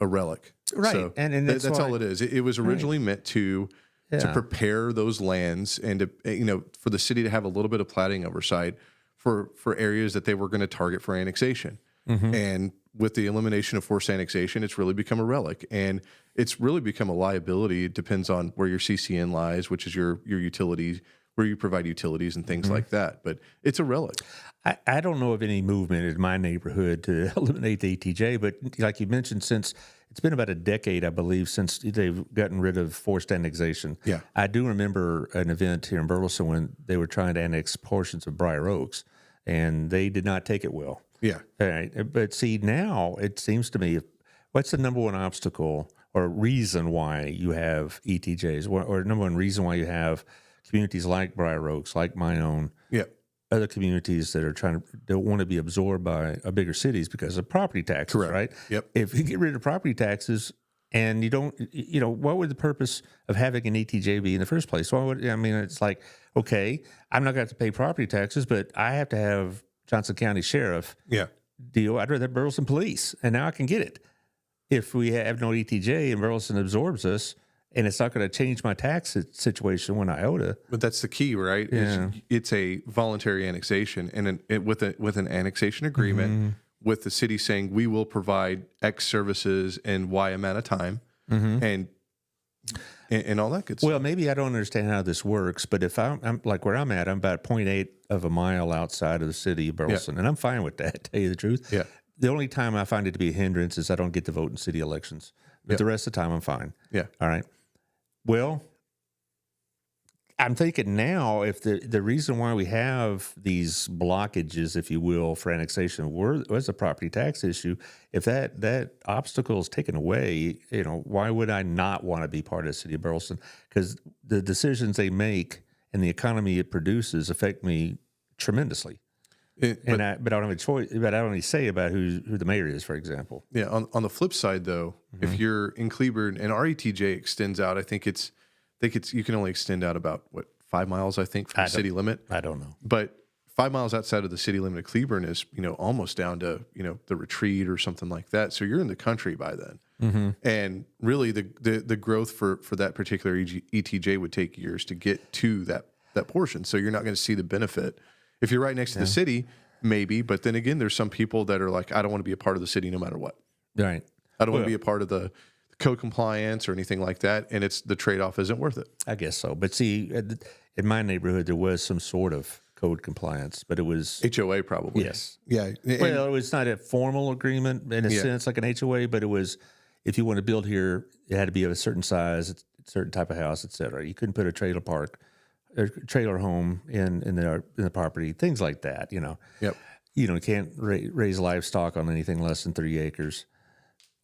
relic. Right. So and that's all it is. It was originally meant to prepare those lands and to, for the city to have a little bit of platting oversight for areas that they were going to target for annexation. And with the elimination of forced annexation, it's really become a relic, and it's really become a liability. It depends on where your CCN lies, which is your utilities, where you provide utilities and things like that. But it's a relic. I don't know of any movement in my neighborhood to eliminate the ETJ, but like you mentioned, since it's been about a decade, I believe, since they've gotten rid of forced annexation. Yeah. I do remember an event here in Burleson when they were trying to annex portions of Briar Oaks, and they did not take it well. Yeah. All right. But see, now it seems to me, what's the number one obstacle or reason why you have ETJs, or number one reason why you have communities like Briar Oaks, like my own, other communities that are don't want to be absorbed by bigger cities because of property taxes, Correct. right? Yep. If you get rid of property taxes and you don't, what would the purpose of having an ETJ be in the first place? It's like, okay, I'm not going to have to pay property taxes, but I have to have Johnson County Sheriff deal. I'd rather have Burleson Police, and now I can get it. If we have no ETJ and Burleson absorbs us, and it's not going to change my tax situation when IOTA. But that's the key, right? Yeah. It's a voluntary annexation, and with an annexation agreement with the city saying we will provide X services in Y amount of time, and all that good stuff. Well, maybe I don't understand how this works, but if I'm like where I'm at, I'm about 0.8 of a mile outside of the city of Burleson, and I'm fine with that, to tell you the truth. Yeah. The only time I find it to be a hindrance is I don't get to vote in city elections. But the rest of the time, I'm fine. Yeah. All right. Well, I'm thinking now if the reason why we have these blockages, if you will, for annexation was a property tax issue, if that obstacle is taken away, why would I not want to be part of the city of Burleson? Because the decisions they make and the economy it produces affect me tremendously. But I don't have a choice. But I don't even say about who the mayor is, for example. Yeah. On the flip side, though, if you're in Cleburne and our ETJ extends out, I think you can only extend out about 5 miles, I think, from the city limit. I don't know. But 5 miles outside of the city limit of Cleburne is almost down to the Retreat or something like that. So you're in the country by then, and really the growth for that particular ETJ would take years to get to that portion. So you're not going to see the benefit. If you're right next to the city, maybe. But then again, there's some people that are like, I don't want to be a part of the city no matter what. Right. I don't want to be a part of the code compliance or anything like that. And the trade-off isn't worth it. I guess so. But see, in my neighborhood, there was some sort of code compliance, but it was HOA probably. Yes. Yeah. Well, it was not a formal agreement in a sense like an HOA, but it was, if you want to build here, it had to be of a certain size, a certain type of house, et cetera. You couldn't put a trailer park or trailer home in the property, things like that, Yep. You can't raise livestock on anything less than 3 acres.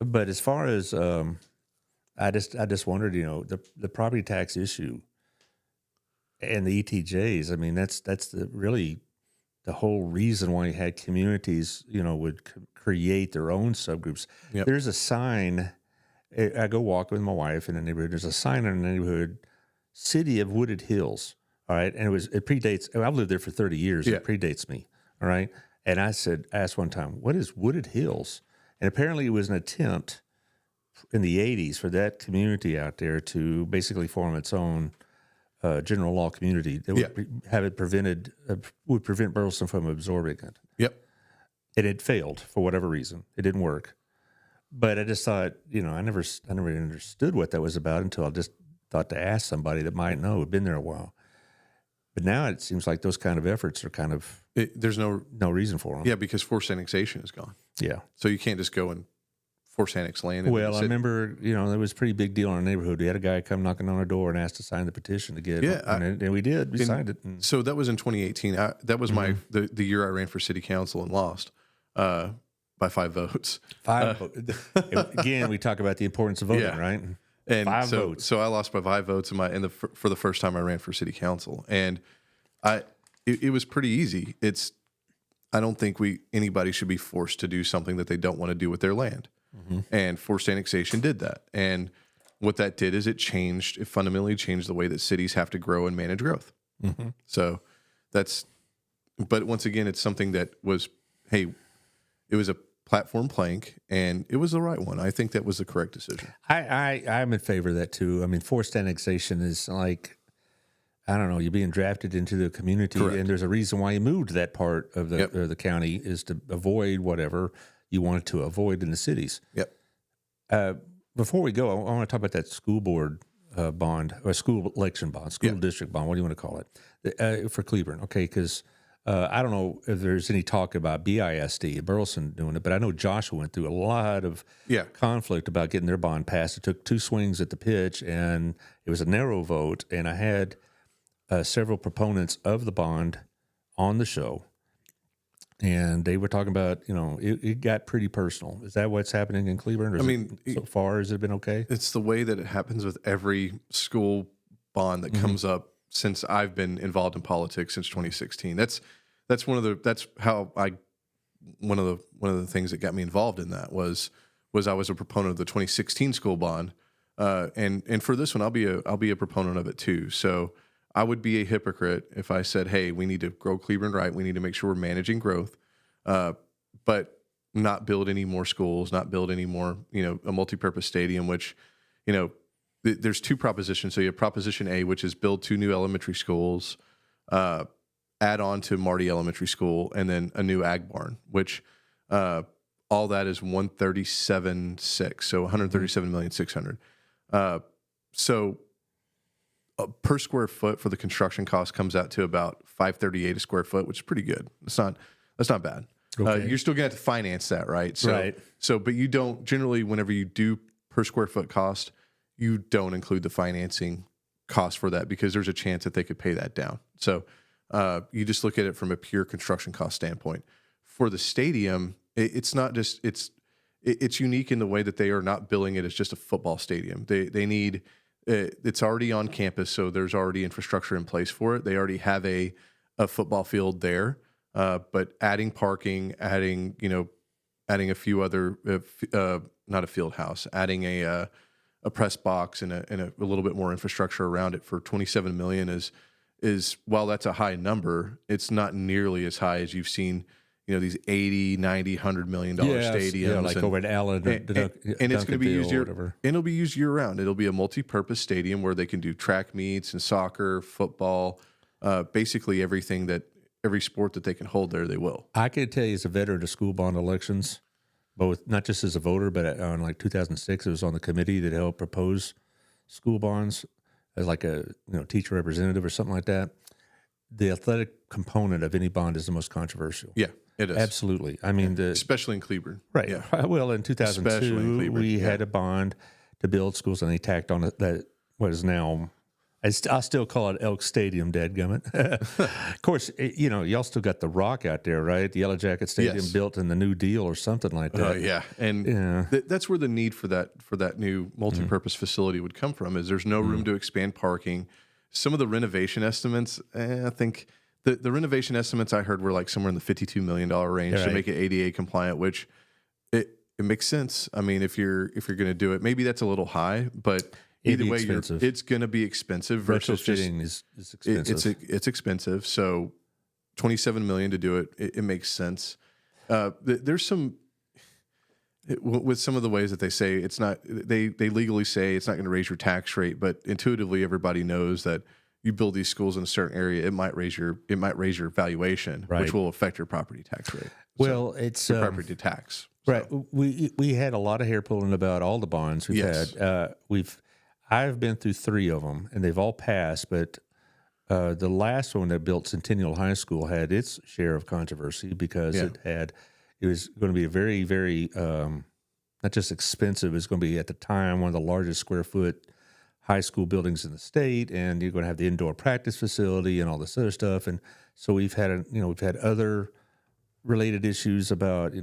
But as far as I just wondered, the property tax issue and the ETJs. I mean, that's the really the whole reason why you had communities, would create their own subgroups. Yep. There's a sign. I go walk with my wife in the neighborhood. There's a sign in the neighborhood, City of Wooded Hills. All right. And it predates, I've lived there for 30 years. Yeah. It predates me. All right. And I asked one time, what is Wooded Hills? And apparently it was an attempt in the 80s for that community out there to basically form its own general law community that would have it would prevent Burleson from absorbing it. Yep. And it failed for whatever reason. It didn't work. But I just thought, I never understood what that was about until I just thought to ask somebody that might know, who'd been there a while. But now it seems like those kind of efforts are kind of there's no reason for them. Yeah, because forced annexation is gone. Yeah. So you can't just go and force annex land. Well, I remember, there was a pretty big deal in our neighborhood. We had a guy come knocking on our door and asked to sign the petition to get it. And we did. We signed it. So that was in 2018. That was the year I ran for city council and lost by 5 votes. 5 votes. Again, we talk about the importance of voting, right? And 5 votes. So I lost by 5 votes for the first time I ran for city council. And it was pretty easy. I don't think anybody should be forced to do something that they don't want to do with their land. Mm-hmm. And forced annexation did that. And what that did is it fundamentally changed the way that cities have to grow and manage growth. Mm-hmm. So but once again, it's something that was, it was a platform plank and it was the right one. I think that was the correct decision. I'm in favor of that too. I mean, forced annexation is like, I don't know, you're being drafted into the community. Correct. And there's a reason why you moved to that part of the county is to avoid whatever you wanted to avoid in the cities. Yep. Before we go, I want to talk about that school board bond or school election bond, school district bond. What do you want to call it for Cleburne? Okay, because I don't know if there's any talk about BISD, Burleson doing it, but I know Joshua went through a lot of conflict about getting their bond passed. It took 2 swings at the pitch, and it was a narrow vote. And I had several proponents of the bond on the show. And they were talking about, it got pretty personal. Is that what's happening in Cleburne? So far, has it been okay? It's the way that it happens with every school bond that comes up since I've been involved in politics since 2016. That's one of the things that got me involved in that was I was a proponent of the 2016 school bond, and for this one I'll be a proponent of it too. So I would be a hypocrite if I said, hey, we need to grow Cleburne right. We need to make sure we're managing growth, but not build any more schools, not build any more, a multi-purpose stadium, which, there's 2 propositions. So you have Proposition A, which is build 2 new elementary schools, add on to Marty Elementary School, and then a new ag barn, which all that is 137.6, so 137,600,000. So per square foot for the construction cost comes out to about $538 a square foot, which is pretty good. That's not bad. Okay. You're still going to have to finance that, right? So, but you don't generally, whenever you do per square foot cost, you don't include the financing cost for that because there's a chance that they could pay that down. So you just look at it from a pure construction cost standpoint. For the stadium, it's not just it's unique in the way that they are not billing it as just a football stadium. They need it's already on campus, so there's already infrastructure in place for it. They already have a football field there, but adding parking, adding a few other not a field house, adding a press box and a little bit more infrastructure around it for $27 million is while that's a high number, it's not nearly as high as you've seen. These $80, $90, $100 million stadiums. Like over at Allard. And it's going to be used and it'll be used year round. It'll be a multi-purpose stadium where they can do track meets and soccer, football, basically everything every sport that they can hold there, they will. I can tell you as a veteran of school bond elections, both not just as a voter, but on 2006, it was on the committee that helped propose school bonds as like a teacher representative or something like that. The athletic component of any bond is the most controversial. Yeah. It is. Absolutely. I mean, especially in Cleburne. Right. Yeah. Well, in 2002, we had a bond to build schools, and they tacked on that what is now, I still call it Elk Stadium, dadgummit. Of course, y'all still got the Rock out there, right? The Yellow Jacket Stadium built in the New Deal or something like that. Yeah. And that's where the need for that new multi-purpose facility would come from, is there's no room to expand parking. Some of the renovation estimates, I think The renovation estimates I heard were like somewhere in the $52 million range to make it ADA compliant, which it makes sense. I mean, if you're going to do it, maybe that's a little high, but either way, it's going to be expensive versus retrofitting is expensive. It's expensive. So $27 million to do it, it makes sense. There's some with some of the ways that they say it's not. They legally say it's not going to raise your tax rate, but intuitively everybody knows that you build these schools in a certain area, it might raise your valuation, which will affect your property tax rate. Well, it's your property tax. Right. We had a lot of hair pulling about all the bonds we've had. I've been through 3 of them, and they've all passed. But the last one that built Centennial High School had its share of controversy because it was going to be a very, very not just expensive. It's going to be at the time one of the largest square foot high school buildings in the state, and you're going to have the indoor practice facility and all this other stuff. And so we've had other related issues about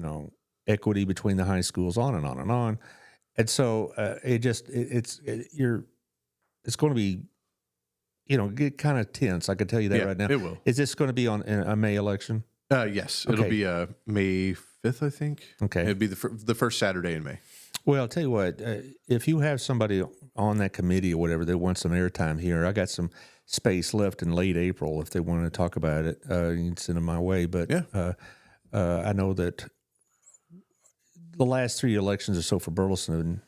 equity between the high schools, on and on and on. And so it's going to be get kind of tense. I can tell you that right now. It will. Is this going to be on a May election? Yes, it'll be May 5th, I think. Okay, it'd be the first Saturday in May. Well, I'll tell you what, if you have somebody on that committee or whatever that wants some airtime here, I got some space left in late April if they want to talk about it. You can send them my way. But I know that the last 3 elections or so for Burleson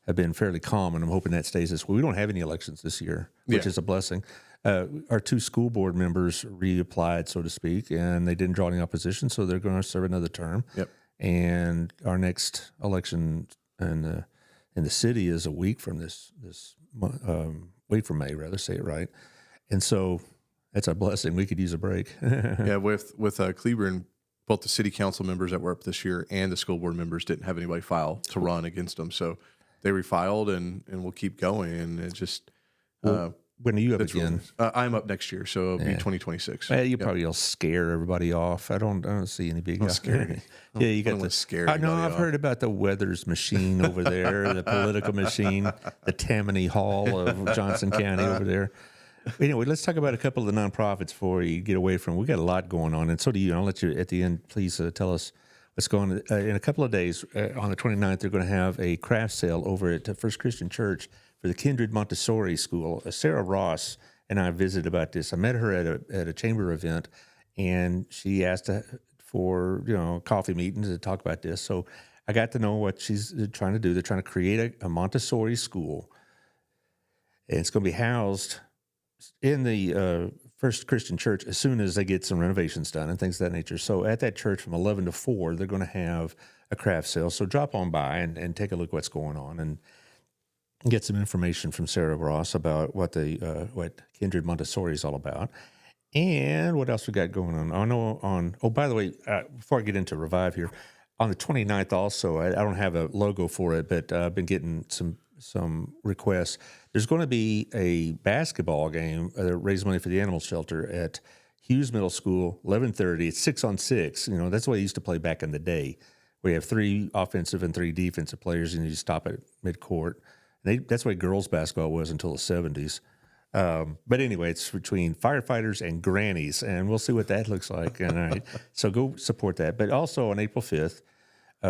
have been fairly calm, and I'm hoping that stays this way. We don't have any elections this year, which is a blessing. Our 2 school board members reapplied, so to speak, and they didn't draw any opposition, so they're going to serve another term. Yep. And our next election in the city is a week from week from May, rather, say it right. And so that's a blessing. We could use a break. With Cleburne, both the city council members that were up this year and the school board members didn't have anybody file to run against them, so they refiled, and we'll keep going. And it just when are you up again? I'm up next year, so it'll be 2026. Well, you probably will scare everybody off. I don't see any big. Scary. You got to scare. I've heard about the Weathers machine over there, the political machine, the Tammany Hall of Johnson County over there. Anyway, let's talk about a couple of the nonprofits before you get away from. We got a lot going on, and so do you. And I'll let you at the end. Please tell us what's going on. In a couple of days, on the 29th, they're going to have a craft sale over at First Christian Church for the Kindred Montessori School. Sarah Ross and I visited about this. I met her at a chamber event, and she asked for a coffee meeting to talk about this. So I got to know what she's trying to do. They're trying to create a Montessori school, and it's going to be housed in the First Christian Church as soon as they get some renovations done and things of that nature. So at that church from 11 to 4, they're going to have a craft sale. So drop on by and take a look what's going on and get some information from Sarah Ross about what Kindred Montessori is all about. And what else we got going on? By the way, before I get into Revive here, on the 29th also, I don't have a logo for it, but I've been getting some requests. There's going to be a basketball game, raise money for the animal shelter at Hughes Middle School, 11:30. It's 6-on-6. That's the way they used to play back in the day. We have 3 offensive and 3 defensive players, and you stop at midcourt. That's the way girls basketball was until the 70s. But anyway, it's between firefighters and grannies, and we'll see what that looks like. And all right, so go support that. But also on April 5th,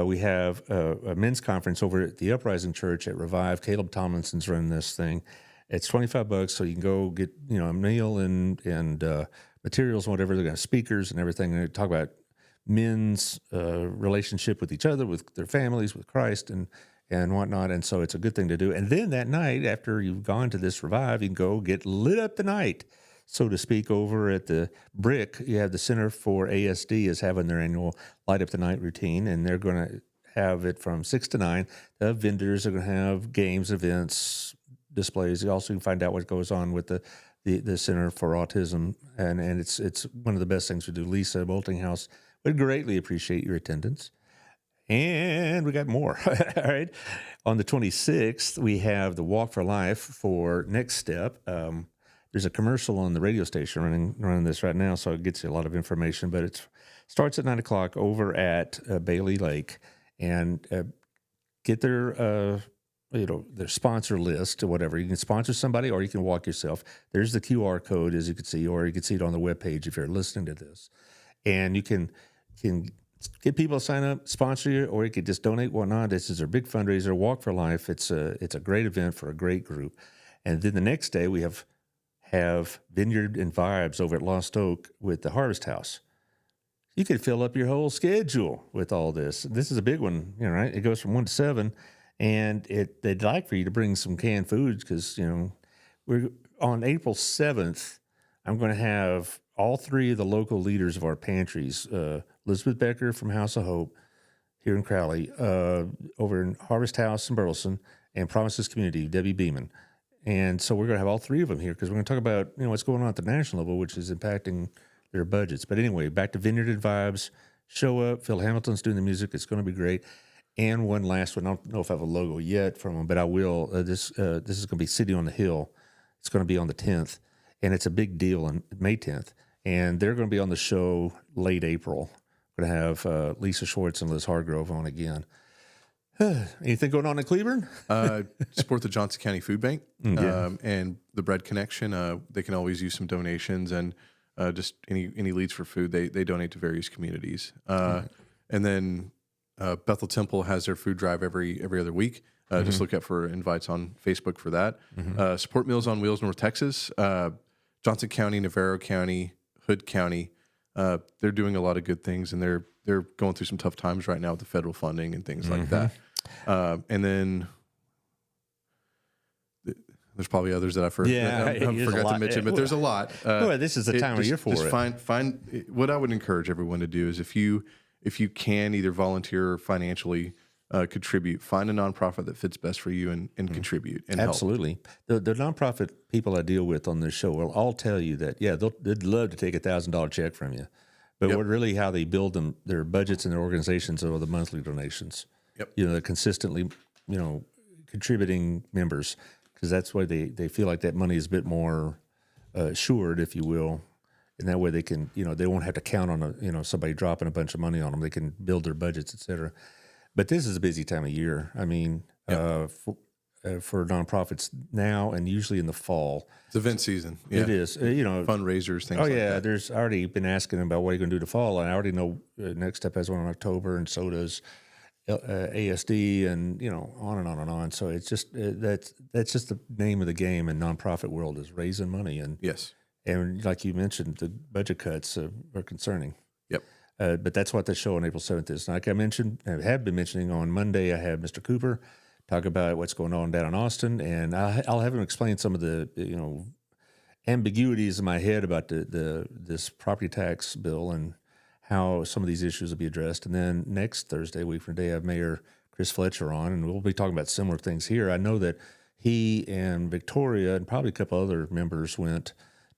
we have a men's conference over at the Uprising Church at Revive. Caleb Tomlinson's running this thing. It's $25, so you can go get a meal and materials and whatever. They're going to have speakers and everything. They're going to talk about men's relationship with each other, with their families, with Christ, and whatnot. And so it's a good thing to do. And then that night, after you've gone to this Revive, you can go get lit up the night, so to speak, over at the Brick. You have the Center for ASD is having their annual Light Up the Night routine, and they're going to have it from 6 to 9. The vendors are going to have games, events, displays. You also can find out what goes on with the Center for Autism, and it's one of the best things we do. Lisa Boltinghouse would greatly appreciate your attendance. And we got more. All right. On the 26th, we have the Walk for Life for Next Step. There's a commercial on the radio station running this right now, so it gets you a lot of information. But it starts at 9 o'clock over at Bailey Lake. And get there their sponsor list or whatever. You can sponsor somebody or you can walk yourself. There's the QR code, as you can see, or you can see it on the webpage if you're listening to this. And you can get people to sign up, sponsor you, or you could just donate, whatnot. This is our big fundraiser, Walk for Life. It's a great event for a great group. And then the next day we have Vineyard and Vibes over at Lost Oak with the Harvest House. You could fill up your whole schedule with all this. This is a big one, right? It goes from 1 to 7. And they'd like for you to bring some canned foods because, we're on April 7th, I'm going to have all 3 of the local leaders of our pantries, Elizabeth Becker from House of Hope here in Crowley, over in Harvest House in Burleson, and Promises Community, Debbie Beeman. And so we're going to have all 3 of them here because we're going to talk about, what's going on at the national level, which is impacting their budgets. But anyway, back to Vineyard and Vibes. Show up. Phil Hamilton's doing the music. It's going to be great. And one last one. I don't know if I have a logo yet from them, but I will. This is going to be City on the Hill. It's going to be on the 10th, and it's a big deal on May 10th. And they're going to be on the show late April. We're going to have Lisa Schwartz and Liz Hargrove on again. Anything going on in Cleburne? Support the Johnson County Food Bank and the Bread Connection. They can always use some donations and just any leads for food. They donate to various communities. And then Bethel Temple has their food drive every other week. Just look out for invites on Facebook for that. Support Meals on Wheels North Texas, Johnson County, Navarro County, Hood County. They're doing a lot of good things, and they're going through some tough times right now with the federal funding and things like that. And then there's probably others that I forgot to mention, but there's a lot. This is the time of year for just it. Find what I would encourage everyone to do is if you can either volunteer or financially contribute, find a nonprofit that fits best for you and contribute and Absolutely. help. The nonprofit people I deal with on this show will all tell you that, they'd love to take $1,000 check from you. But what really how they build their budgets and their organizations are the monthly donations. Yep. They're consistently, contributing members because that's why they feel like that money is a bit more assured, if you will. And that way they can, they won't have to count on somebody dropping a bunch of money on them. They can build their budgets, et cetera. But this is a busy time of year. I mean, for nonprofits now and usually in the fall. It's event season. Yeah. It is. Fundraisers, things like that. There's already been asking about what are you going to do to fall. And I already know Next Step has one in October, and so does ASD, and on and on and on. So it's just that's just the name of the game in nonprofit world is raising money. And yes. And like you mentioned, the budget cuts are concerning. Yep. But that's what the show on April 7th is. Like I mentioned, I have been mentioning on Monday, I have Mr. Cooper talk about what's going on down in Austin, and I'll have him explain some of the ambiguities in my head about this property tax bill and how some of these issues will be addressed. And then next Thursday, week from today, I have Mayor Chris Fletcher on, and we'll be talking about similar things here. I know that he and Victoria and probably a couple other members went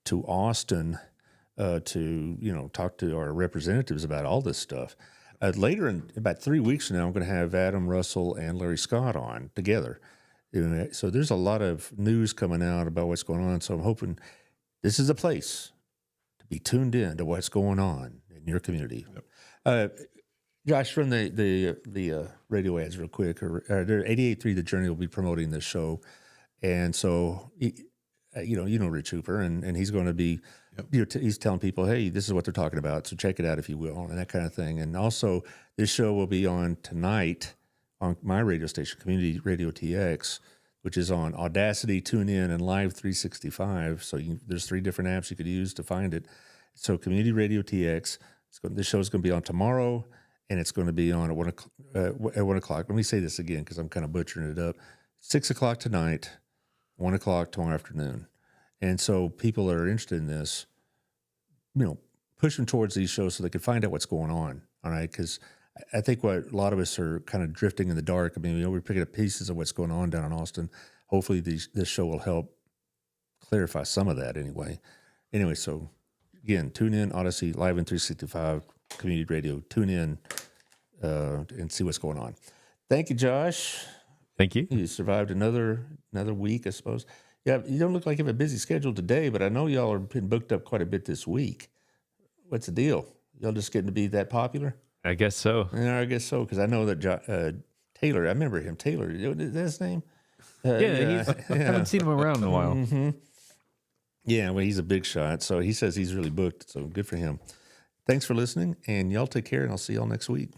to Austin to talk to our representatives about all this stuff. Later in about 3 weeks from now, I'm going to have Adam Russell and Larry Scott on together. So there's a lot of news coming out about what's going on. So I'm hoping this is a place to be tuned in to what's going on in your community. Yep. Josh, run the radio ads real quick. 88.3 The Journey will be promoting this show, and so Rich Hooper, and he's going to be. Yep. He's telling people, hey, this is what they're talking about, so check it out if you will, and that kind of thing. And also, this show will be on tonight on my radio station, Community Radio TX, which is on Audacity, TuneIn, and Live 365. So there's 3 different apps you could use to find it. So Community Radio TX. This show is going to be on tomorrow, and it's going to be on at 1 o'clock. Let me say this again because I'm kind of butchering it up. 6 o'clock tonight, 1 o'clock tomorrow afternoon. And so people that are interested in this, push them towards these shows so they can find out what's going on, all right? Because I think what a lot of us are kind of drifting in the dark. I mean, we're picking up pieces of what's going on down in Austin. Hopefully this show will help clarify some of that anyway. Anyway, so again, tune in, Odyssey, Live in 365, Community Radio. Tune in and see what's going on. Thank you, Josh. Thank you. You survived another week, I suppose. Yeah, you don't look like you have a busy schedule today, but I know y'all are been booked up quite a bit this week. What's the deal? Y'all just getting to be that popular? I guess so. Yeah, I guess so, because I know that Taylor, I remember him, Taylor, is that his name? I haven't seen him around in a while. Yeah, well, he's a big shot. So he says he's really booked. So good for him. Thanks for listening, and y'all take care, and I'll see y'all next week.